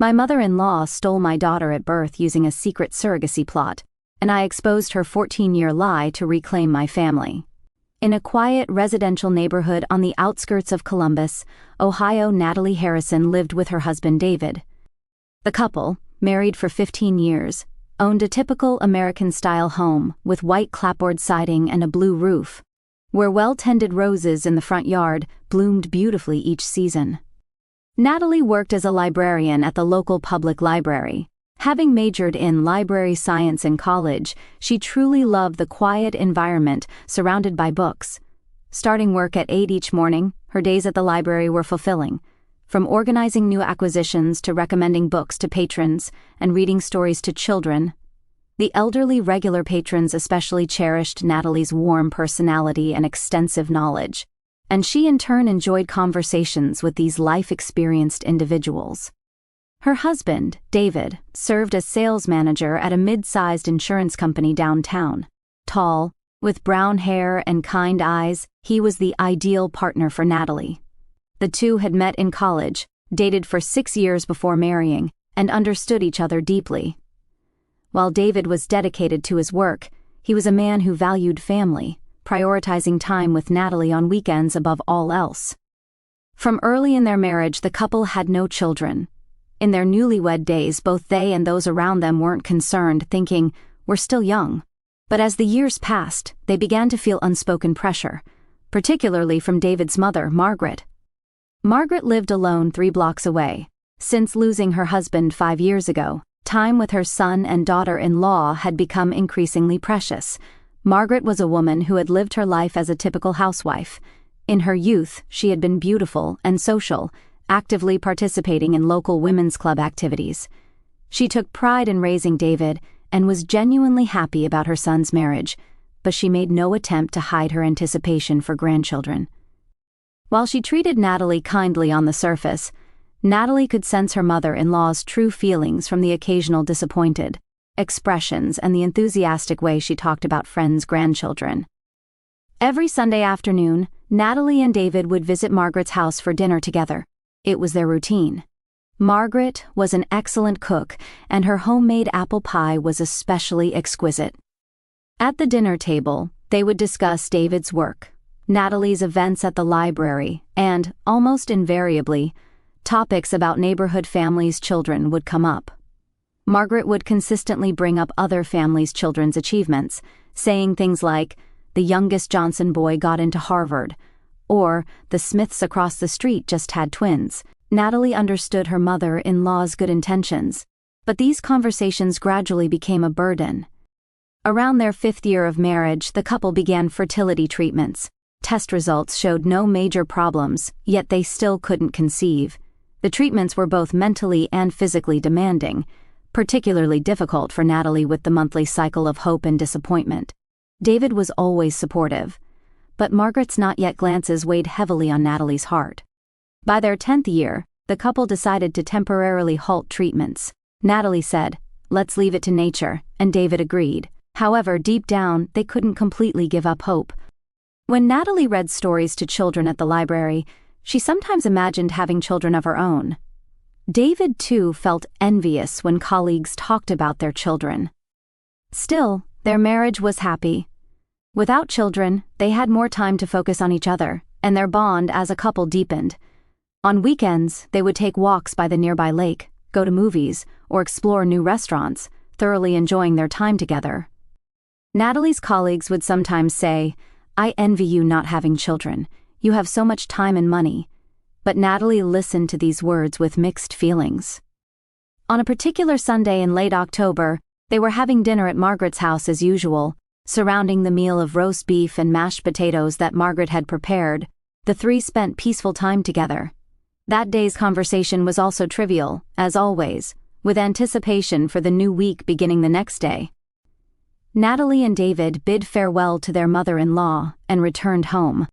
My mother-in-law stole my daughter at birth using a secret surrogacy plot, and I exposed her 14-year lie to reclaim my family. In a quiet residential neighborhood on the outskirts of Columbus, Ohio, Natalie Harrison lived with her husband David. The couple, married for 15 years, owned a typical American-style home with white clapboard siding and a blue roof, where well-tended roses in the front yard bloomed beautifully each season. Natalie worked as a librarian at the local public library. Having majored in library science in college, she truly loved the quiet environment surrounded by books. Starting work at 8 each morning, her days at the library were fulfilling. From organizing new acquisitions to recommending books to patrons and reading stories to children, the elderly regular patrons especially cherished Natalie's warm personality and extensive knowledge, and she in turn enjoyed conversations with these life-experienced individuals. Her husband, David, served as sales manager at a mid-sized insurance company downtown. Tall, with brown hair and kind eyes, he was the ideal partner for Natalie. The two had met in college, dated for 6 years before marrying, and understood each other deeply. While David was dedicated to his work, he was a man who valued family, prioritizing time with Natalie on weekends above all else. From early in their marriage, the couple had no children. In their newlywed days, both they and those around them weren't concerned, thinking, "We're still young." But as the years passed, they began to feel unspoken pressure, particularly from David's mother, Margaret. Margaret lived alone 3 blocks away. Since losing her husband 5 years ago, time with her son and daughter-in-law had become increasingly precious. Margaret was a woman who had lived her life as a typical housewife. In her youth, she had been beautiful and social, actively participating in local women's club activities. She took pride in raising David and was genuinely happy about her son's marriage, but she made no attempt to hide her anticipation for grandchildren. While she treated Natalie kindly on the surface, Natalie could sense her mother-in-law's true feelings from the occasional disappointed expressions and the enthusiastic way she talked about friends' grandchildren. Every Sunday afternoon, Natalie and David would visit Margaret's house for dinner together. It was their routine. Margaret was an excellent cook, and her homemade apple pie was especially exquisite. At the dinner table, they would discuss David's work, Natalie's events at the library, and, almost invariably, topics about neighborhood families' children would come up. Margaret would consistently bring up other families' children's achievements, saying things like, "The youngest Johnson boy got into Harvard," or "The Smiths across the street just had twins." Natalie understood her mother-in-law's good intentions, but these conversations gradually became a burden. Around their 5th year of marriage, the couple began fertility treatments. Test results showed no major problems, yet they still couldn't conceive. The treatments were both mentally and physically demanding, particularly difficult for Natalie with the monthly cycle of hope and disappointment. David was always supportive, but Margaret's not-yet glances weighed heavily on Natalie's heart. By their 10th year, the couple decided to temporarily halt treatments. Natalie said, "Let's leave it to nature," and David agreed. However, deep down, they couldn't completely give up hope. When Natalie read stories to children at the library, she sometimes imagined having children of her own. David, too, felt envious when colleagues talked about their children. Still, their marriage was happy. Without children, they had more time to focus on each other, and their bond as a couple deepened. On weekends, they would take walks by the nearby lake, go to movies, or explore new restaurants, thoroughly enjoying their time together. Natalie's colleagues would sometimes say, "I envy you not having children. You have so much time and money." But Natalie listened to these words with mixed feelings. On a particular Sunday in late October, they were having dinner at Margaret's house as usual, surrounding the meal of roast beef and mashed potatoes that Margaret had prepared. The 3 spent peaceful time together. That day's conversation was also trivial, as always, with anticipation for the new week beginning the next day. Natalie and David bid farewell to their mother-in-law and returned home.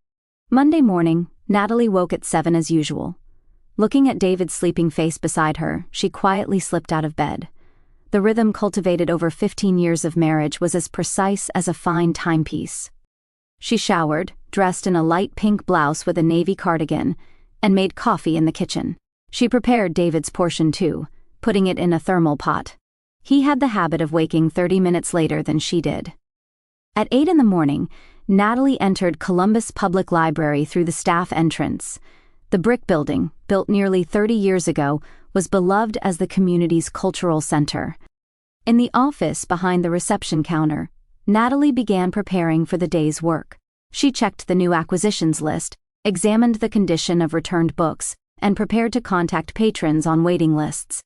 Monday morning, Natalie woke at 7 as usual. Looking at David's sleeping face beside her, she quietly slipped out of bed. The rhythm cultivated over 15 years of marriage was as precise as a fine timepiece. She showered, dressed in a light pink blouse with a navy cardigan, and made coffee in the kitchen. She prepared David's portion too, putting it in a thermal pot. He had the habit of waking 30 minutes later than she did. At 8 in the morning, Natalie entered Columbus Public Library through the staff entrance. The brick building, built nearly 30 years ago, was beloved as the community's cultural center. In the office behind the reception counter, Natalie began preparing for the day's work. She checked the new acquisitions list, examined the condition of returned books, and prepared to contact patrons on waiting lists.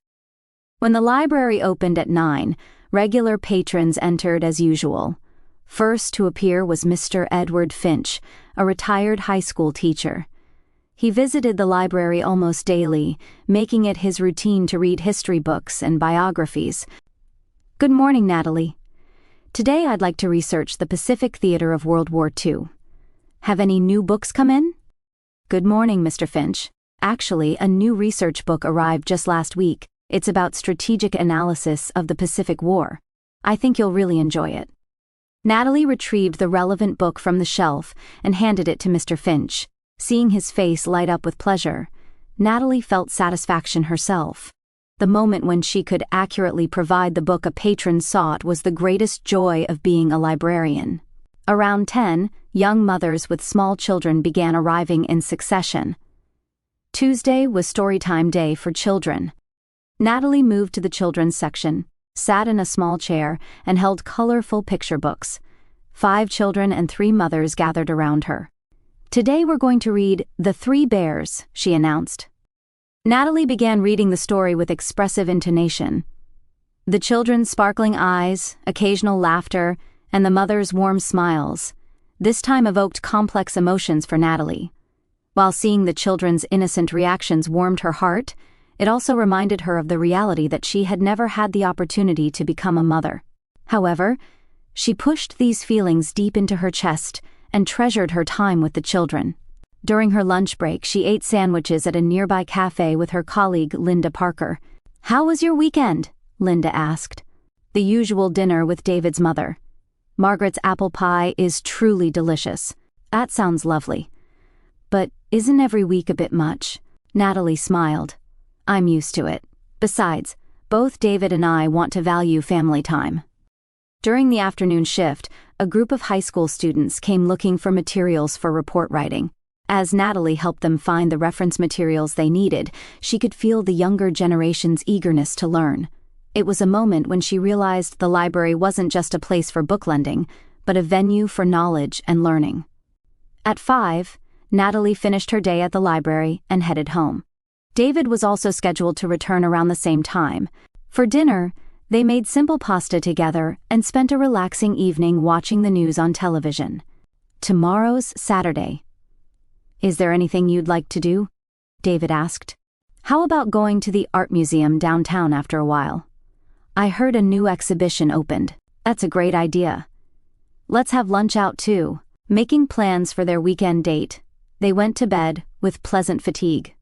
When the library opened at 9, regular patrons entered as usual. First to appear was Mr. Edward Finch, a retired high school teacher. He visited the library almost daily, making it his routine to read history books and biographies. "Good morning, Natalie. Today I'd like to research the Pacific theater of World War II. Have any new books come in?" "Good morning, Mr. Finch. Actually, a new research book arrived just last week. It's about strategic analysis of the Pacific War. I think you'll really enjoy it." Natalie retrieved the relevant book from the shelf and handed it to Mr. Finch. Seeing his face light up with pleasure, Natalie felt satisfaction herself. The moment when she could accurately provide the book a patron sought was the greatest joy of being a librarian. Around 10, young mothers with small children began arriving in succession. Tuesday was storytime day for children. Natalie moved to the children's section, sat in a small chair, and held colorful picture books. 5 children and 3 mothers gathered around her. "Today we're going to read The 3 Bears," she announced. Natalie began reading the story with expressive intonation. The children's sparkling eyes, occasional laughter, and the mothers' warm smiles this time evoked complex emotions for Natalie. While seeing the children's innocent reactions warmed her heart, it also reminded her of the reality that she had never had the opportunity to become a mother. However, she pushed these feelings deep into her chest and treasured her time with the children. During her lunch break, she ate sandwiches at a nearby cafe with her colleague Linda Parker. "How was your weekend?" Linda asked. "The usual dinner with David's mother. Margaret's apple pie is truly delicious." "That sounds lovely. But isn't every week a bit much?" Natalie smiled. "I'm used to it. Besides, both David and I want to value family time." During the afternoon shift, a group of high school students came looking for materials for report writing. As Natalie helped them find the reference materials they needed, she could feel the younger generation's eagerness to learn. It was a moment when she realized the library wasn't just a place for book lending, but a venue for knowledge and learning. At 5, Natalie finished her day at the library and headed home. David was also scheduled to return around the same time. For dinner, they made simple pasta together and spent a relaxing evening watching the news on television. "Tomorrow's Saturday. Is there anything you'd like to do?" David asked. "How about going to the art museum downtown after a while? I heard a new exhibition opened." "That's a great idea. Let's have lunch out too." Making plans for their weekend date, they went to bed with pleasant fatigue.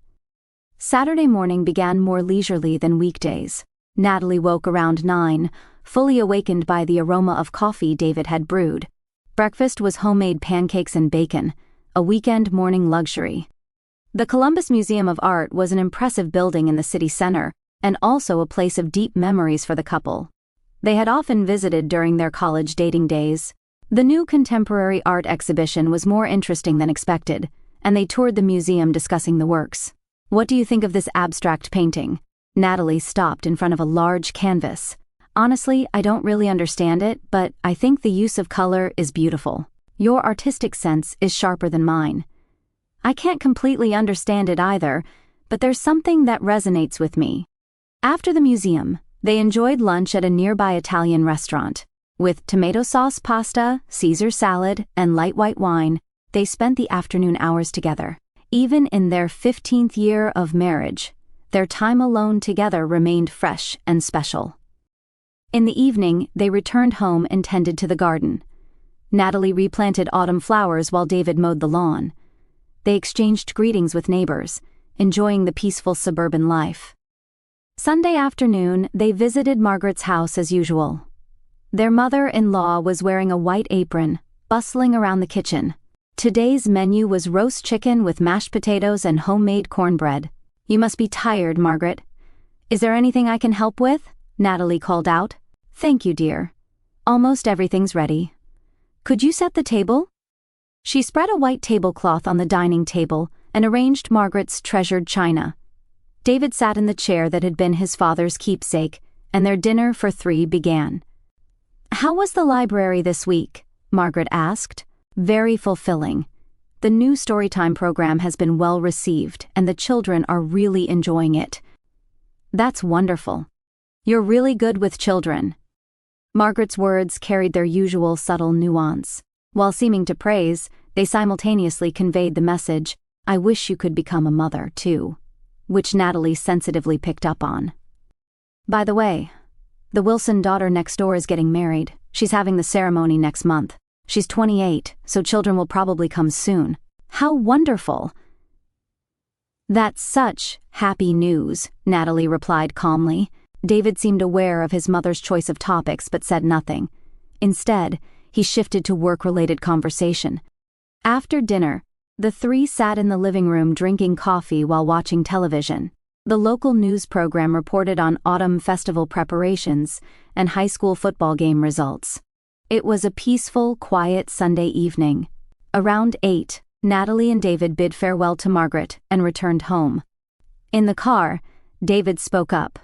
Saturday morning began more leisurely than weekdays. Natalie woke around 9, fully awakened by the aroma of coffee David had brewed. Breakfast was homemade pancakes and bacon, a weekend morning luxury. The Columbus Museum of Art was an impressive building in the city center, and also a place of deep memories for the couple. They had often visited during their college dating days. The new contemporary art exhibition was more interesting than expected, and they toured the museum discussing the works. "What do you think of this abstract painting?" Natalie stopped in front of a large canvas. "Honestly, I don't really understand it, but I think the use of color is beautiful. Your artistic sense is sharper than mine." "I can't completely understand it either, but there's something that resonates with me." After the museum, they enjoyed lunch at a nearby Italian restaurant. With tomato sauce pasta, Caesar salad, and light white wine, they spent the afternoon hours together. Even in their 15th year of marriage, their time alone together remained fresh and special. In the evening, they returned home and tended to the garden. Natalie replanted autumn flowers while David mowed the lawn. They exchanged greetings with neighbors, enjoying the peaceful suburban life. Sunday afternoon, they visited Margaret's house as usual. Their mother-in-law was wearing a white apron, bustling around the kitchen. Today's menu was roast chicken with mashed potatoes and homemade cornbread. "You must be tired, Margaret. Is there anything I can help with? Natalie called out. Thank you, dear. Almost everything's ready. Could you set the table? She spread a white tablecloth on the dining table and arranged Margaret's treasured china. David sat in the chair that had been his father's keepsake, and their dinner for three began. How was the library this week? Margaret asked. Very fulfilling. The new Storytime program has been well received, and the children are really enjoying it. That's wonderful. You're really good with children. Margaret's words carried their usual subtle nuance. While seeming to praise, they simultaneously conveyed the message, I wish you could become a mother, too, which Natalie sensitively picked up on. By the way, the Wilson daughter next door is getting married. She's having the ceremony next month. She's 28, so children will probably come soon. How wonderful! That's such happy news, Natalie replied calmly. David seemed aware of his mother's choice of topics but said nothing. Instead, he shifted to work-related conversation. After dinner, the three sat in the living room drinking coffee while watching television. The local news program reported on autumn festival preparations and high school football game results. It was a peaceful, quiet Sunday evening. Around 8, Natalie and David bid farewell to Margaret and returned home. In the car, David spoke up.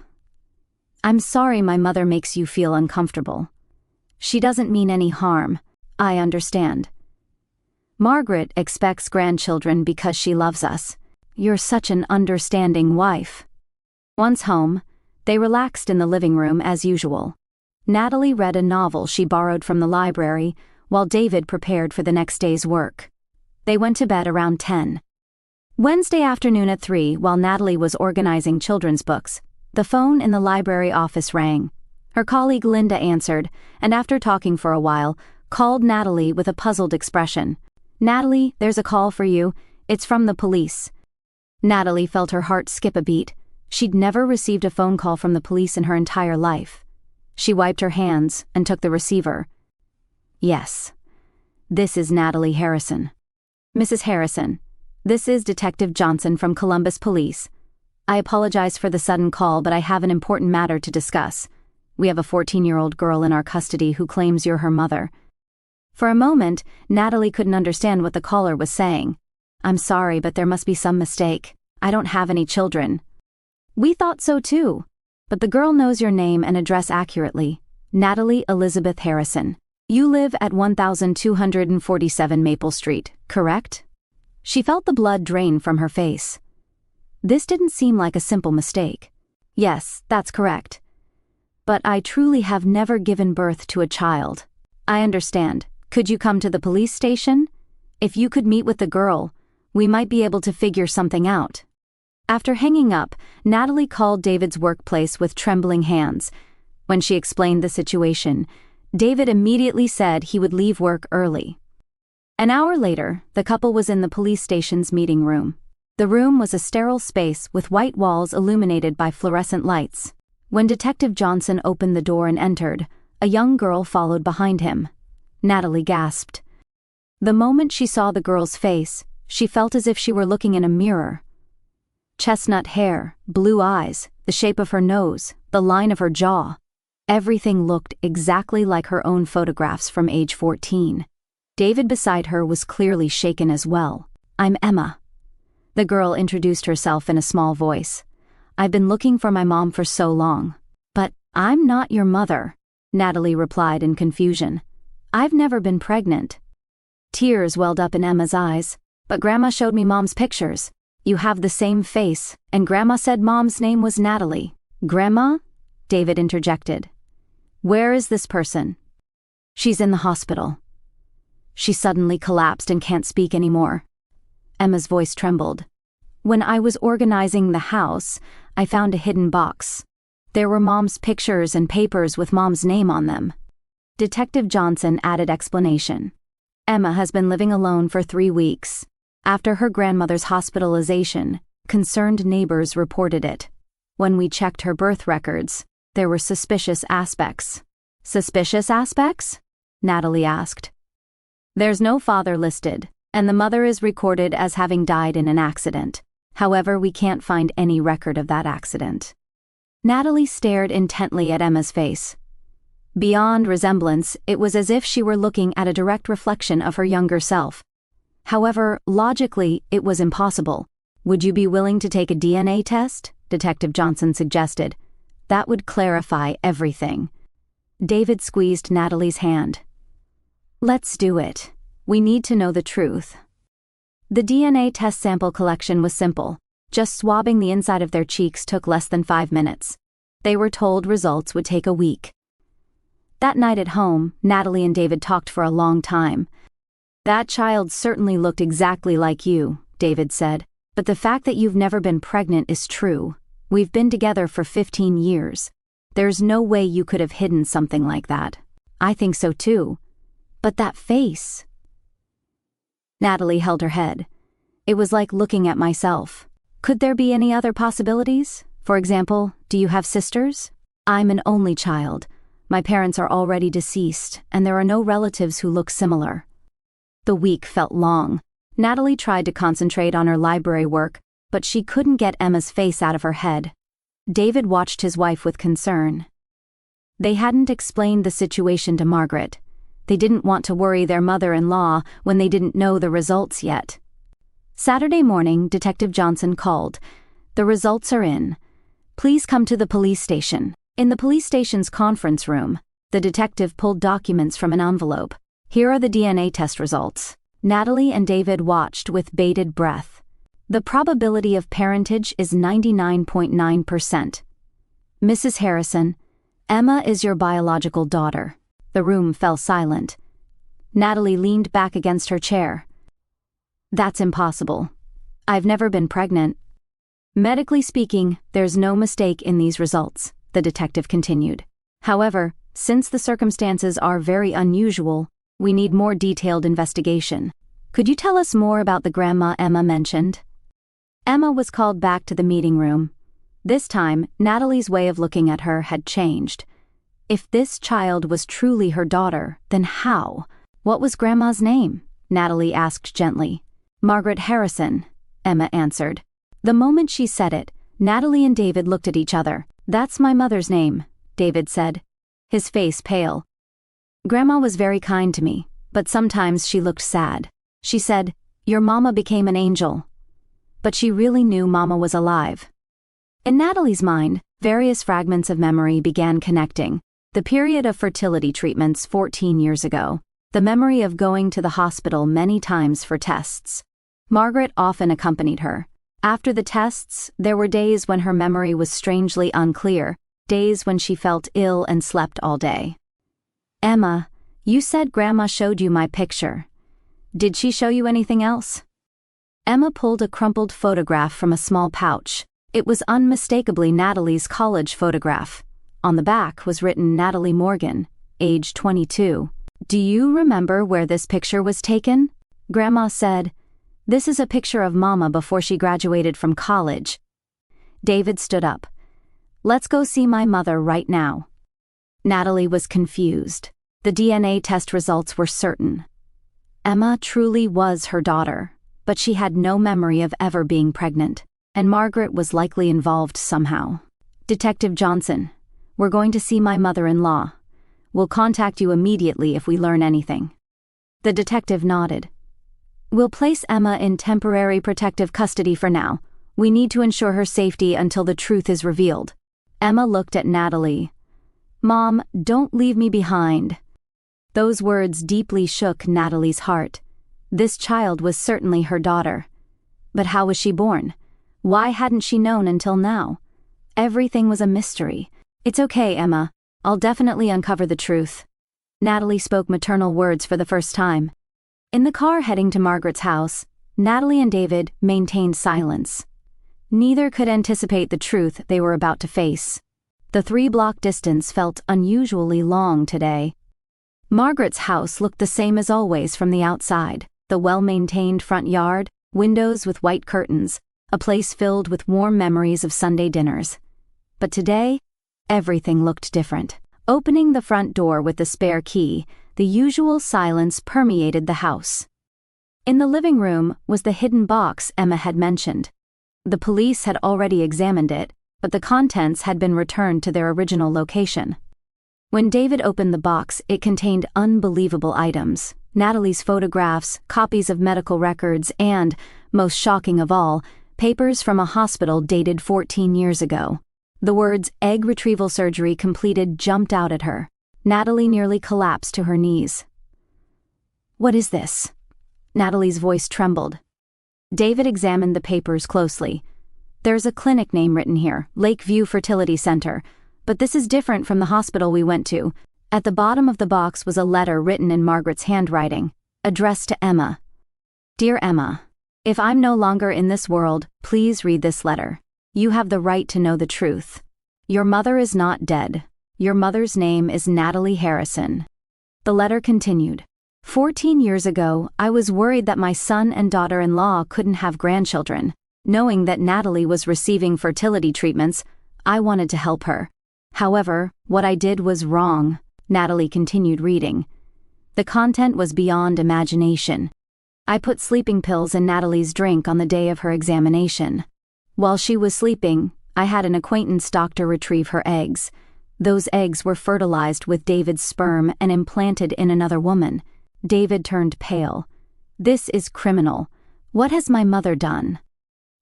I'm sorry my mother makes you feel uncomfortable. She doesn't mean any harm. I understand. Margaret expects grandchildren because she loves us. You're such an understanding wife. Once home, they relaxed in the living room as usual. Natalie read a novel she borrowed from the library, while David prepared for the next day's work. They went to bed around 10. Wednesday afternoon at 3, while Natalie was organizing children's books, the phone in the library office rang. Her colleague Linda answered, and after talking for a while, called Natalie with a puzzled expression. Natalie, there's a call for you. It's from the police. Natalie felt her heart skip a beat. She'd never received a phone call from the police in her entire life. She wiped her hands and took the receiver. Yes. This is Natalie Harrison. Mrs. Harrison, this is Detective Johnson from Columbus Police. I apologize for the sudden call, but I have an important matter to discuss. We have a 14-year-old girl in our custody who claims you're her mother. For a moment, Natalie couldn't understand what the caller was saying. I'm sorry, but there must be some mistake. I don't have any children. We thought so too. But the girl knows your name and address accurately. Natalie Elizabeth Harrison. You live at 1247 Maple Street, correct? She felt the blood drain from her face. This didn't seem like a simple mistake. Yes, that's correct. But I truly have never given birth to a child. I understand. Could you come to the police station? If you could meet with the girl, we might be able to figure something out. After hanging up, Natalie called David's workplace with trembling hands. When she explained the situation, David immediately said he would leave work early. An hour later, the couple was in the police station's meeting room. The room was a sterile space with white walls illuminated by fluorescent lights. When Detective Johnson opened the door and entered, a young girl followed behind him. Natalie gasped. The moment she saw the girl's face, she felt as if she were looking in a mirror. Chestnut hair, blue eyes, the shape of her nose, the line of her jaw. Everything looked exactly like her own photographs from age 14. David beside her was clearly shaken as well. I'm Emma. The girl introduced herself in a small voice. I've been looking for my mom for so long. But I'm not your mother, Natalie replied in confusion. I've never been pregnant. Tears welled up in Emma's eyes. But Grandma showed me Mom's pictures. You have the same face, and Grandma said Mom's name was Natalie. Grandma? David interjected. Where is this person? She's in the hospital. She suddenly collapsed and can't speak anymore. Emma's voice trembled. When I was organizing the house, I found a hidden box. There were Mom's pictures and papers with Mom's name on them. Detective Johnson added explanation. Emma has been living alone for 3 weeks. After her grandmother's hospitalization, concerned neighbors reported it. When we checked her birth records, there were suspicious aspects. Suspicious aspects? Natalie asked. There's no father listed, and the mother is recorded as having died in an accident. However, we can't find any record of that accident. Natalie stared intently at Emma's face. Beyond resemblance, it was as if she were looking at a direct reflection of her younger self. However, logically, it was impossible. "Would you be willing to take a DNA test?" Detective Johnson suggested. "That would clarify everything." David squeezed Natalie's hand. "Let's do it. We need to know the truth." The DNA test sample collection was simple. Just swabbing the inside of their cheeks took less than 5 minutes. They were told results would take a week. That night at home, Natalie and David talked for a long time. "That child certainly looked exactly like you," David said, "but the fact that you've never been pregnant is true. We've been together for 15 years. There's no way you could have hidden something like that." "I think so too. But that face." Natalie held her head. "It was like looking at myself. Could there be any other possibilities? For example, do you have sisters?" "I'm an only child. My parents are already deceased, and there are no relatives who look similar." The week felt long. Natalie tried to concentrate on her library work, but she couldn't get Emma's face out of her head. David watched his wife with concern. They hadn't explained the situation to Margaret. They didn't want to worry their mother-in-law when they didn't know the results yet. Saturday morning, Detective Johnson called. "The results are in. Please come to the police station." In the police station's conference room, the detective pulled documents from an envelope. "Here are the DNA test results." Natalie and David watched with bated breath. "The probability of parentage is 99.9%. Mrs. Harrison, Emma is your biological daughter." The room fell silent. Natalie leaned back against her chair. "That's impossible. I've never been pregnant." "Medically speaking, there's no mistake in these results," the detective continued. "However, since the circumstances are very unusual, we need more detailed investigation. Could you tell us more about the grandma Emma mentioned?" Emma was called back to the meeting room. This time, Natalie's way of looking at her had changed. If this child was truly her daughter, then how? "What was Grandma's name?" Natalie asked gently. "Margaret Harrison," Emma answered. The moment she said it, Natalie and David looked at each other. "That's my mother's name," David said, his face pale. "Grandma was very kind to me, but sometimes she looked sad. She said, 'Your mama became an angel.' But she really knew Mama was alive." In Natalie's mind, various fragments of memory began connecting. The period of fertility treatments 14 years ago. The memory of going to the hospital many times for tests. Margaret often accompanied her. After the tests, there were days when her memory was strangely unclear, days when she felt ill and slept all day. "Emma, you said Grandma showed you my picture. Did she show you anything else?" Emma pulled a crumpled photograph from a small pouch. It was unmistakably Natalie's college photograph. On the back was written Natalie Morgan, age 22. "Do you remember where this picture was taken?" Grandma said, "This is a picture of Mama before she graduated from college." David stood up. "Let's go see my mother right now." Natalie was confused. The DNA test results were certain. Emma truly was her daughter, but she had no memory of ever being pregnant, and Margaret was likely involved somehow. "Detective Johnson, we're going to see my mother-in-law. We'll contact you immediately if we learn anything." The detective nodded. "We'll place Emma in temporary protective custody for now. We need to ensure her safety until the truth is revealed." Emma looked at Natalie. "Mom, don't leave me behind." Those words deeply shook Natalie's heart. This child was certainly her daughter. But how was she born? Why hadn't she known until now? Everything was a mystery. "It's okay, Emma. I'll definitely uncover the truth." Natalie spoke maternal words for the first time. In the car heading to Margaret's house, Natalie and David maintained silence. Neither could anticipate the truth they were about to face. The 3-block distance felt unusually long today. Margaret's house looked the same as always from the outside. The well-maintained front yard, windows with white curtains, a place filled with warm memories of Sunday dinners. But today, everything looked different. Opening the front door with the spare key, the usual silence permeated the house. In the living room was the hidden box Emma had mentioned. The police had already examined it, but the contents had been returned to their original location. When David opened the box, it contained unbelievable items: Natalie's photographs, copies of medical records, and, most shocking of all, papers from a hospital dated 14 years ago. The words "egg retrieval surgery completed" jumped out at her. Natalie nearly collapsed to her knees. "What is this?" Natalie's voice trembled. David examined the papers closely. "There's a clinic name written here, Lakeview Fertility Center, but this is different from the hospital we went to." At the bottom of the box was a letter written in Margaret's handwriting, addressed to Emma. "Dear Emma, if I'm no longer in this world, please read this letter. You have the right to know the truth. Your mother is not dead. Your mother's name is Natalie Harrison." The letter continued. 14 years ago, I was worried that my son and daughter-in-law couldn't have grandchildren. Knowing that Natalie was receiving fertility treatments, I wanted to help her. However, what I did was wrong. Natalie continued reading. The content was beyond imagination. I put sleeping pills in Natalie's drink on the day of her examination. While she was sleeping, I had an acquaintance doctor retrieve her eggs. Those eggs were fertilized with David's sperm and implanted in another woman. David turned pale. "This is criminal. What has my mother done?"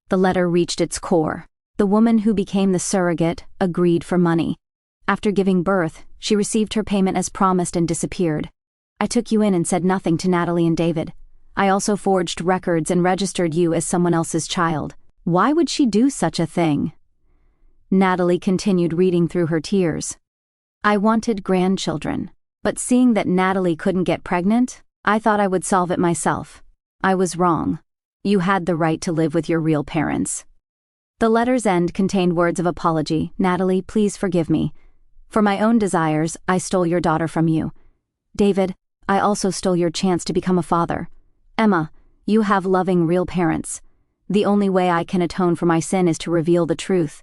The letter reached its core. The woman who became the surrogate agreed for money. After giving birth, she received her payment as promised and disappeared. "I took you in and said nothing to Natalie and David. I also forged records and registered you as someone else's child. Why would she do such a thing?" Natalie continued reading through her tears. "I wanted grandchildren, but seeing that Natalie couldn't get pregnant, I thought I would solve it myself. I was wrong. You had the right to live with your real parents." The letter's end contained words of apology. "Natalie, please forgive me. For my own desires, I stole your daughter from you. David, I also stole your chance to become a father. Emma, you have loving real parents. The only way I can atone for my sin is to reveal the truth."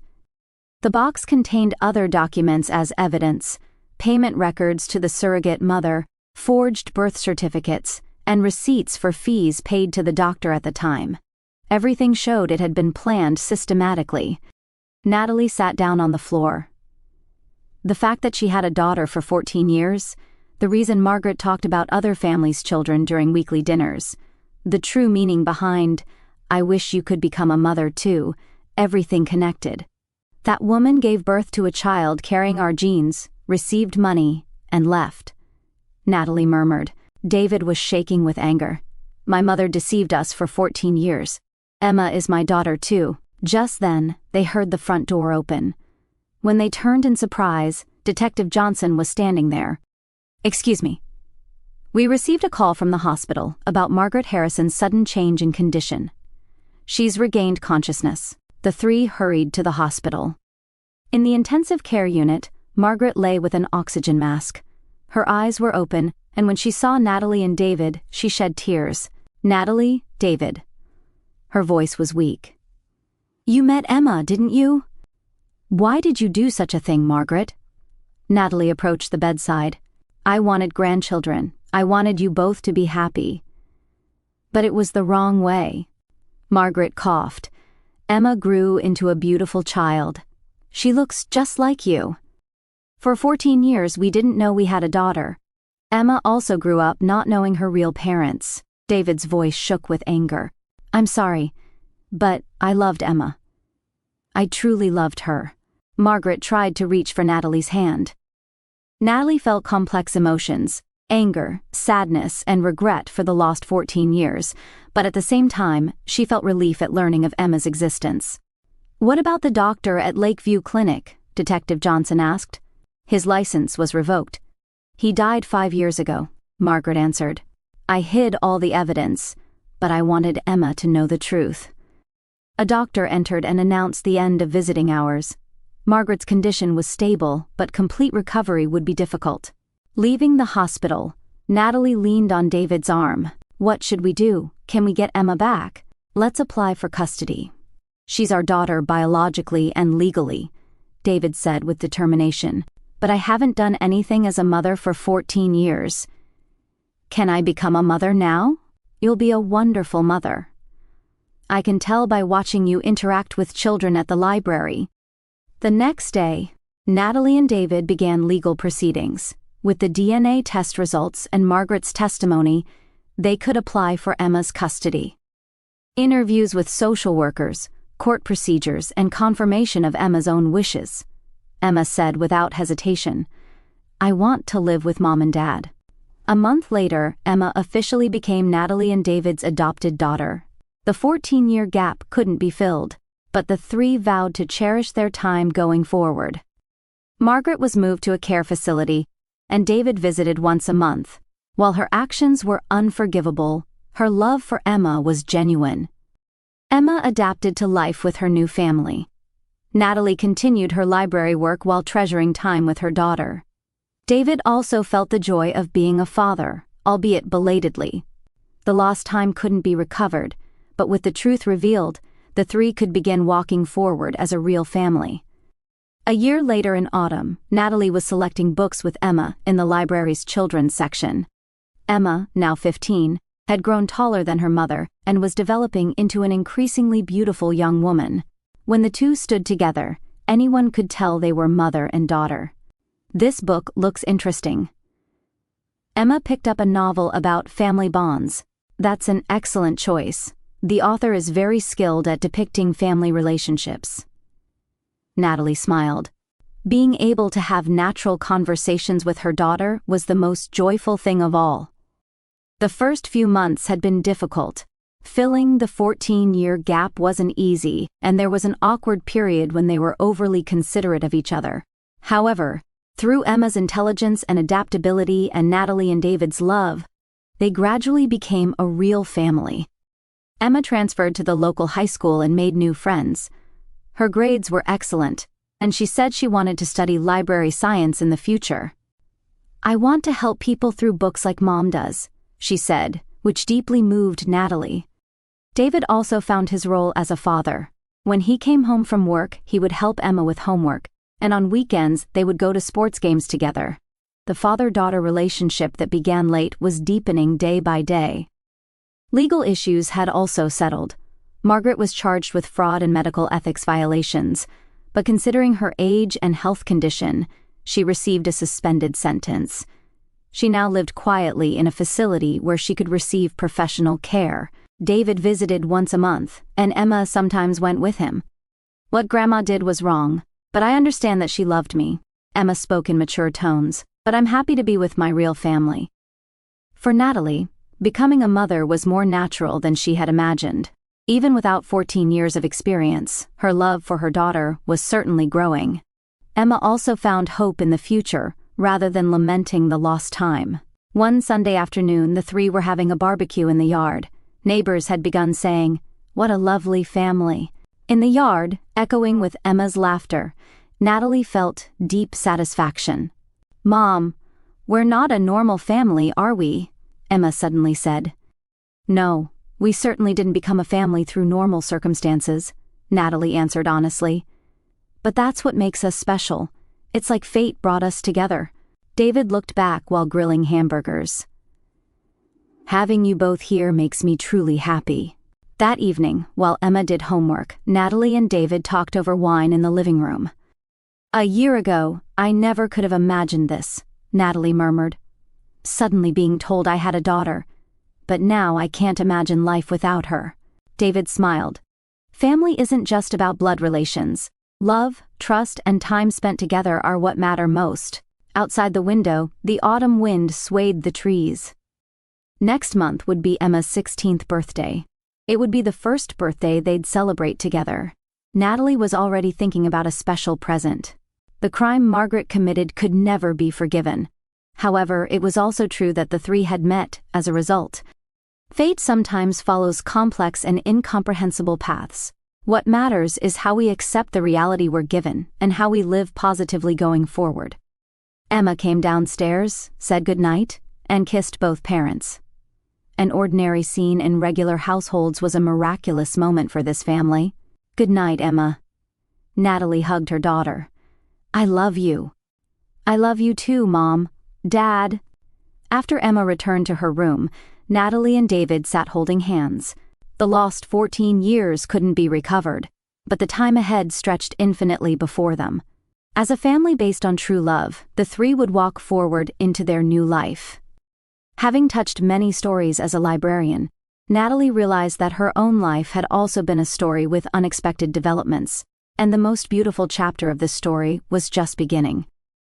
The box contained other documents as evidence: payment records to the surrogate mother, forged birth certificates, and receipts for fees paid to the doctor at the time. Everything showed it had been planned systematically. Natalie sat down on the floor. The fact that she had a daughter for 14 years, the reason Margaret talked about other families' children during weekly dinners, the true meaning behind "I wish you could become a mother too," everything connected. That woman gave birth to a child carrying our genes, received money, and left. Natalie murmured. David was shaking with anger. "My mother deceived us for 14 years. Emma is my daughter too." Just then, they heard the front door open. When they turned in surprise, Detective Johnson was standing there. "Excuse me. We received a call from the hospital about Margaret Harrison's sudden change in condition. She's regained consciousness." The three hurried to the hospital. In the intensive care unit, Margaret lay with an oxygen mask. Her eyes were open, and when she saw Natalie and David, she shed tears. "Natalie, David." Her voice was weak. "You met Emma, didn't you?" "Why did you do such a thing, Margaret?" Natalie approached the bedside. "I wanted grandchildren. I wanted you both to be happy. But it was the wrong way." Margaret coughed. "Emma grew into a beautiful child. She looks just like you. For 14 years we didn't know we had a daughter. Emma also grew up not knowing her real parents." David's voice shook with anger. "I'm sorry, but I loved Emma. I truly loved her." Margaret tried to reach for Natalie's hand. Natalie felt complex emotions: anger, sadness, and regret for the lost 14 years, but at the same time, she felt relief at learning of Emma's existence. "What about the doctor at Lakeview Clinic?" Detective Johnson asked. "His license was revoked." "He died 5 years ago," Margaret answered. "I hid all the evidence, but I wanted Emma to know the truth." A doctor entered and announced the end of visiting hours. Margaret's condition was stable, but complete recovery would be difficult. Leaving the hospital, Natalie leaned on David's arm. "What should we do? Can we get Emma back?" "Let's apply for custody. She's our daughter biologically and legally," David said with determination. "But I haven't done anything as a mother for 14 years. Can I become a mother now?" "You'll be a wonderful mother. I can tell by watching you interact with children at the library." The next day, Natalie and David began legal proceedings. With the DNA test results and Margaret's testimony, they could apply for Emma's custody. Interviews with social workers, court procedures, and confirmation of Emma's own wishes. Emma said without hesitation, "I want to live with Mom and Dad." A month later, Emma officially became Natalie and David's adopted daughter. The 14-year gap couldn't be filled, but the three vowed to cherish their time going forward. Margaret was moved to a care facility, and David visited once a month. While her actions were unforgivable, her love for Emma was genuine. Emma adapted to life with her new family. Natalie continued her library work while treasuring time with her daughter. David also felt the joy of being a father, albeit belatedly. The lost time couldn't be recovered, but with the truth revealed, the three could begin walking forward as a real family. A year later in autumn, Natalie was selecting books with Emma in the library's children's section. Emma, now 15, had grown taller than her mother and was developing into an increasingly beautiful young woman. When the two stood together, anyone could tell they were mother and daughter. "This book looks interesting." Emma picked up a novel about family bonds. "That's an excellent choice. The author is very skilled at depicting family relationships." Natalie smiled. Being able to have natural conversations with her daughter was the most joyful thing of all. The first few months had been difficult. Filling the 14-year gap wasn't easy, and there was an awkward period when they were overly considerate of each other. However, through Emma's intelligence and adaptability and Natalie and David's love, they gradually became a real family. Emma transferred to the local high school and made new friends. Her grades were excellent, and she said she wanted to study library science in the future. "I want to help people through books like Mom does," she said, which deeply moved Natalie. David also found his role as a father. When he came home from work, he would help Emma with homework, and on weekends they would go to sports games together. The father-daughter relationship that began late was deepening day by day. Legal issues had also settled. Margaret was charged with fraud and medical ethics violations, but considering her age and health condition, she received a suspended sentence. She now lived quietly in a facility where she could receive professional care. David visited once a month, and Emma sometimes went with him. "What Grandma did was wrong, but I understand that she loved me," Emma spoke in mature tones, "but I'm happy to be with my real family." For Natalie, becoming a mother was more natural than she had imagined. Even without 14 years of experience, her love for her daughter was certainly growing. Emma also found hope in the future, rather than lamenting the lost time. One Sunday afternoon, the three were having a barbecue in the yard. Neighbors had begun saying, "What a lovely family." In the yard, echoing with Emma's laughter, Natalie felt deep satisfaction. "Mom, we're not a normal family, are we?" Emma suddenly said. "No, we certainly didn't become a family through normal circumstances," Natalie answered honestly. "But that's what makes us special. It's like fate brought us together." David looked back while grilling hamburgers. "Having you both here makes me truly happy." That evening, while Emma did homework, Natalie and David talked over wine in the living room. "A year ago, I never could have imagined this," Natalie murmured. "Suddenly being told I had a daughter. But now I can't imagine life without her." David smiled. "Family isn't just about blood relations. Love, trust, and time spent together are what matter most." Outside the window, the autumn wind swayed the trees. Next month would be Emma's 16th birthday. It would be the first birthday they'd celebrate together. Natalie was already thinking about a special present. The crime Margaret committed could never be forgiven. However, it was also true that the three had met as a result. Fate sometimes follows complex and incomprehensible paths. What matters is how we accept the reality we're given and how we live positively going forward. Emma came downstairs, said goodnight, and kissed both parents. An ordinary scene in regular households was a miraculous moment for this family. "Good night, Emma." Natalie hugged her daughter. "I love you." "I love you too, Mom. Dad." After Emma returned to her room, Natalie and David sat holding hands. The lost 14 years couldn't be recovered. but the time ahead stretched infinitely before them. As a family based on true love, the three would walk forward into their new life. Having touched many stories as a librarian, Natalie realized that her own life had also been a story with unexpected developments, and the most beautiful chapter of this story was just beginning.